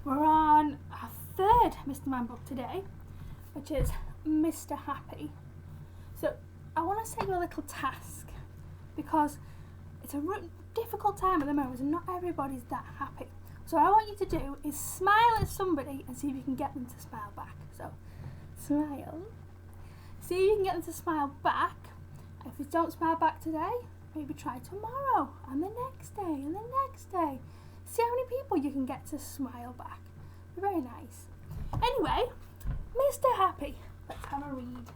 We're on our third Mr. Man book today, which is Mr. Happy. So I want to set you a little task because it's a difficult time at the moment and not everybody's that happy. So what I want you to do is smile at somebody and see if you can get them to smile back. So smile. See if you can get them to smile back. If they don't smile back today, maybe try tomorrow and the next day and the next day. See how many people you can get to smile back. Very nice. Anyway, Mr. Happy. Let's have a read.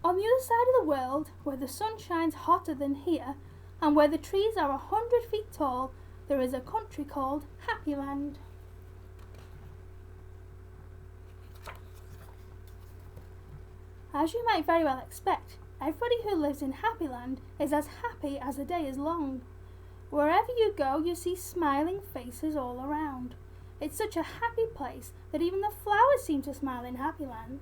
On the other side of the world, where the sun shines hotter than here, and where the trees are 100 feet tall, there is a country called Happyland. As you might very well expect, everybody who lives in Happyland is as happy as the day is long. Wherever you go, you see smiling faces all around. It's such a happy place that even the flowers seem to smile in Happyland.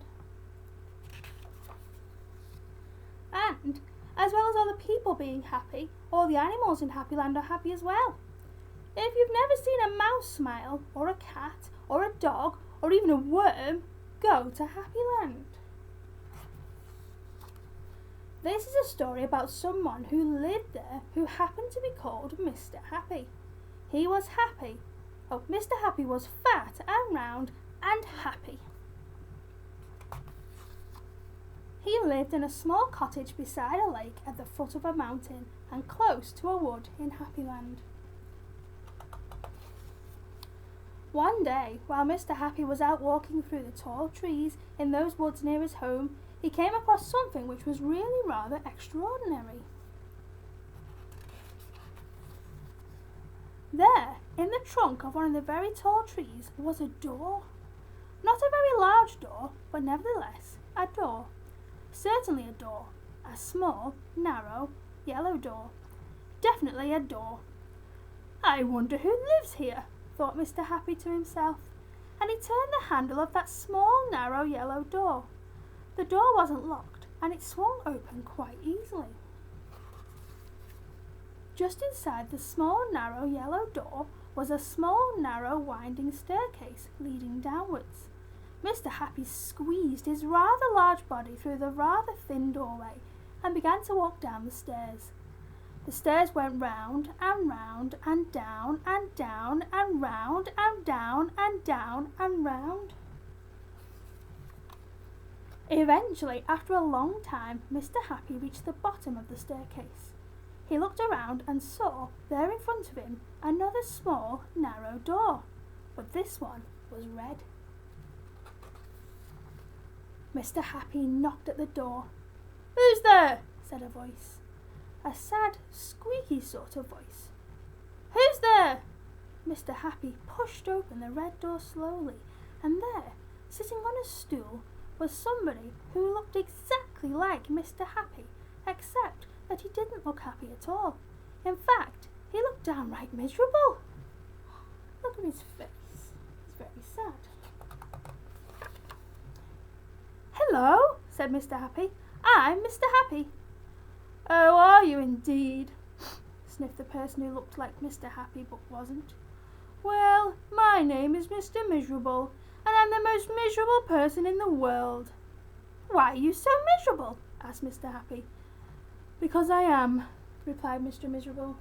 And, as well as all the people being happy, all the animals in Happyland are happy as well. If you've never seen a mouse smile, or a cat, or a dog, or even a worm, go to Happyland. This is a story about someone who lived there who happened to be called Mr. Happy. He was happy. Oh, Mr. Happy was fat and round and happy. He lived in a small cottage beside a lake at the foot of a mountain and close to a wood in Happyland. One day, while Mr. Happy was out walking through the tall trees in those woods near his home, he came across something which was really rather extraordinary. There, in the trunk of one of the very tall trees, was a door. Not a very large door, but nevertheless a door. Certainly a door. A small, narrow, yellow door. Definitely a door. I wonder who lives here, thought Mr. Happy to himself, and he turned the handle of that small, narrow, yellow door. The door wasn't locked, and it swung open quite easily. Just inside the small, narrow, yellow door was a small, narrow, winding staircase leading downwards. Mr. Happy squeezed his rather large body through the rather thin doorway and began to walk down the stairs. The stairs went round and round and down and down and round and down and down and round. Eventually, after a long time, Mr. Happy reached the bottom of the staircase. He looked around and saw, there in front of him, another small, narrow door, but this one was red. Mr. Happy knocked at the door. "Who's there?" said a voice. A sad, squeaky sort of voice. "Who's there?" Mr. Happy pushed open the red door slowly, and there, sitting on a stool, was somebody who looked exactly like Mr. Happy, except that he didn't look happy at all. In fact, he looked downright miserable. Look at his face. It's very sad. "Hello," said Mr. Happy. "I'm Mr. Happy." "Oh, are you indeed?" sniffed the person who looked like Mr. Happy but wasn't. "Well, my name is Mr. Miserable, and I'm the most miserable person in the world." "Why are you so miserable?" asked Mr. Happy. "Because I am," replied Mr. Miserable.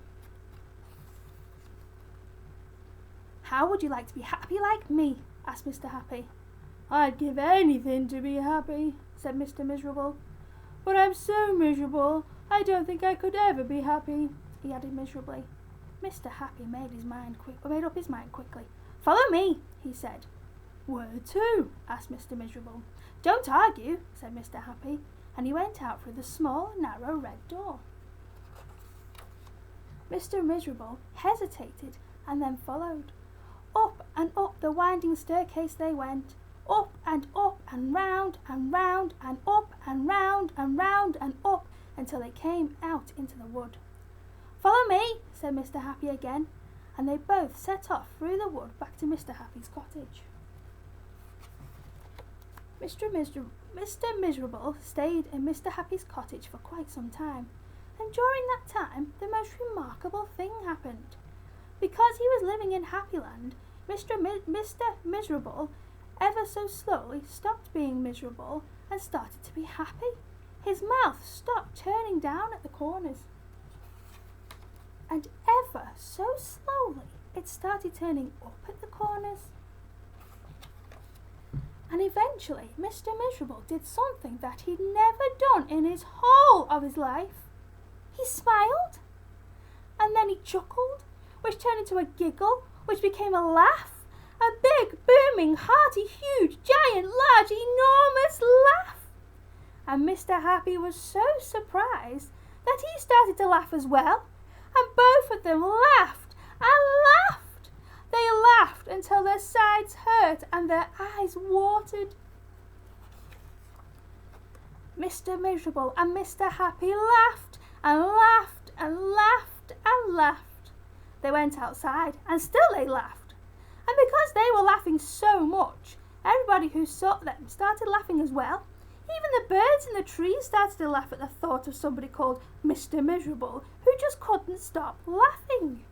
"How would you like to be happy like me?" asked Mr. Happy. "I'd give anything to be happy," said Mr. Miserable. "But I'm so miserable, I don't think I could ever be happy," he added miserably. Mr. Happy made up his mind quickly. "Follow me," he said. "Where to?" asked Mr. Miserable. "Don't argue," said Mr. Happy, and he went out through the small, narrow red door. Mr. Miserable hesitated and then followed. Up and up the winding staircase they went, up and round and round and up and round and round and up until they came out into the wood. "Follow me," said Mr. Happy again, and they both set off through the wood back to Mr. Happy's cottage. Mr. Miserable stayed in Mr. Happy's cottage for quite some time. And during that time, the most remarkable thing happened. Because he was living in Happyland, Mr. Miserable ever so slowly stopped being miserable and started to be happy. His mouth stopped turning down at the corners. And ever so slowly, it started turning up at the corners. And eventually, Mr. Miserable did something that he'd never done in his whole of his life. He smiled, and then he chuckled, which turned into a giggle, which became a laugh, a big, booming, hearty, huge, giant, large, enormous laugh. And Mr. Happy was so surprised that he started to laugh as well, and both of them laughed and laughed. They laughed until their sides hurt and their eyes watered. Mr. Miserable and Mr. Happy laughed and laughed and laughed and laughed. They went outside and still they laughed. And because they were laughing so much, everybody who saw them started laughing as well. Even the birds in the trees started to laugh at the thought of somebody called Mr. Miserable who just couldn't stop laughing.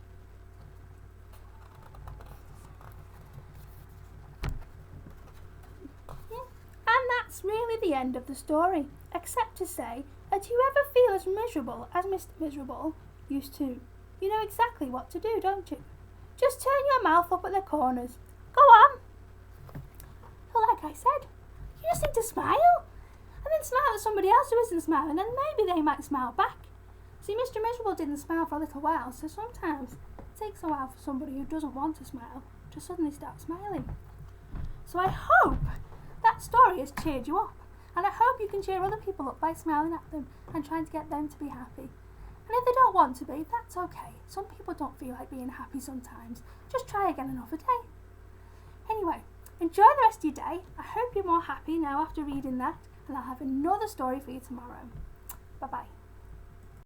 And that's really the end of the story, except to say that you ever feel as miserable as Mr. Miserable used to. You know exactly what to do, don't you? Just turn your mouth up at the corners. Go on. So like I said, you just need to smile. And then smile at somebody else who isn't smiling, and maybe they might smile back. See, Mr. Miserable didn't smile for a little while, so sometimes it takes a while for somebody who doesn't want to smile to suddenly start smiling. So I hope that story has cheered you up, and I hope you can cheer other people up by smiling at them and trying to get them to be happy. And if they don't want to be, that's okay. Some people don't feel like being happy sometimes. Just try again another day. Anyway, enjoy the rest of your day. I hope you're more happy now after reading that, and I'll have another story for you tomorrow. Bye-bye.